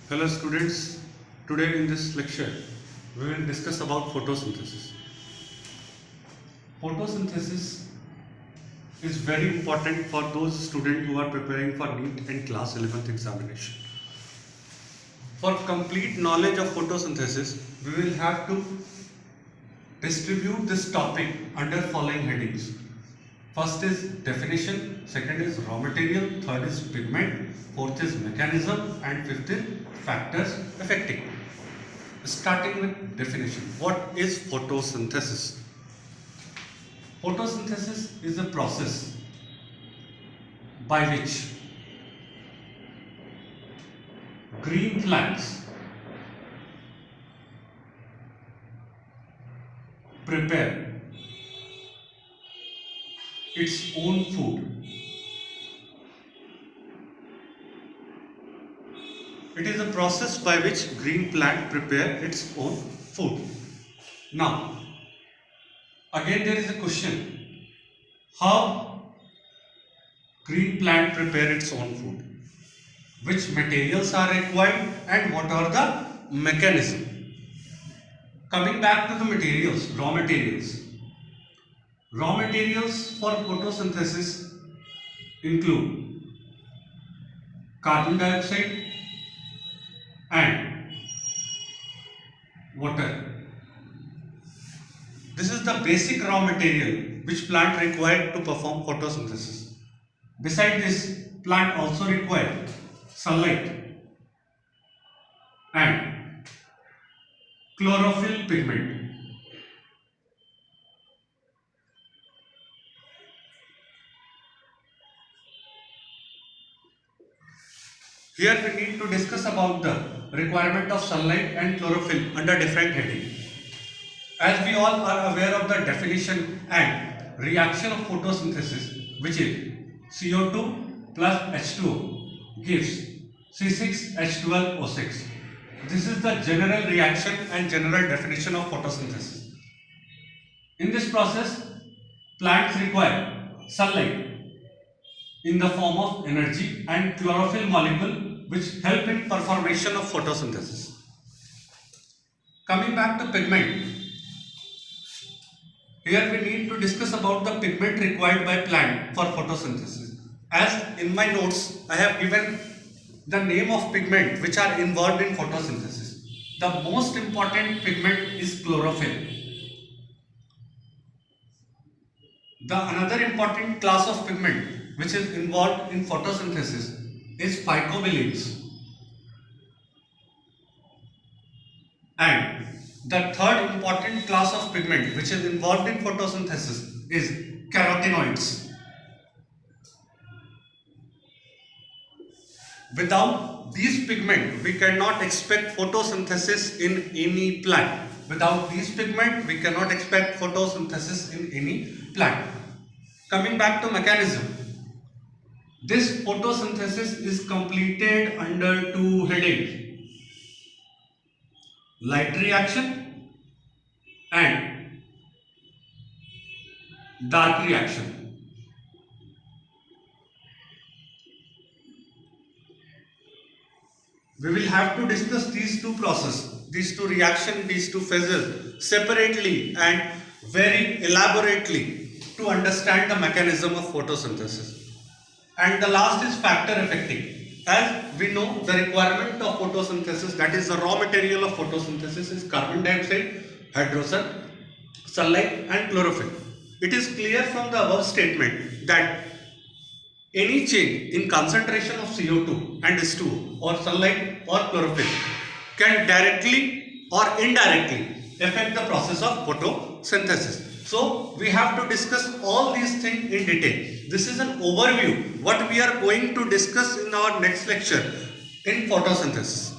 Hello students, today in this lecture we will discuss about photosynthesis. Photosynthesis is very important for those students who are preparing for NEET and class 11th examination. For complete knowledge of photosynthesis, we will have to distribute this topic under following headings. First is definition, second is raw material, third is pigment, fourth is mechanism, and fifth is factors affecting. Starting with definition. What is photosynthesis? Photosynthesis is a process by which green plants prepare its own food. It is a process by which green plant prepare its own food. Now, again there is a question. How green plant prepare its own food? Which materials are required and what are the mechanism? Coming back to the materials, raw materials. Raw materials for photosynthesis include carbon dioxide and water. This is the basic raw material which plant required to perform photosynthesis. Besides this, plant also require sunlight and chlorophyll pigment. Here we need to discuss about the requirement of sunlight and chlorophyll under different heading. As we all are aware of the definition and reaction of photosynthesis, which is CO2 plus H2O gives C6H12O6. This is the general reaction and general definition of photosynthesis. In this process, plants require sunlight in the form of energy and chlorophyll molecule which help in performation of photosynthesis. Coming back to pigment, here we need to discuss about the pigment required by plant for photosynthesis. As in my notes, I have given the name of pigment which are involved in photosynthesis. The most important pigment is chlorophyll. The another important class of pigment which is involved in photosynthesis is phycobilins. And the third important class of pigment which is involved in photosynthesis is carotenoids. Without these pigment, we cannot expect photosynthesis in any plant. Without these pigment, we cannot expect photosynthesis in any plant. Coming back to mechanism. This photosynthesis is completed under two headings: light reaction and dark reaction. We will have to discuss these two processes, these two reactions, these two phases separately and very elaborately to understand the mechanism of photosynthesis. And the last is factor affecting. As we know, the requirement of photosynthesis, that is the raw material of photosynthesis, is carbon dioxide, hydrogen, sunlight and chlorophyll. It is clear from the above statement that any change in concentration of CO2 and H2O or sunlight or chlorophyll can directly or indirectly affect the process of photosynthesis. So we have to discuss all these things in detail. This is an overview what we are going to discuss in our next lecture in photosynthesis.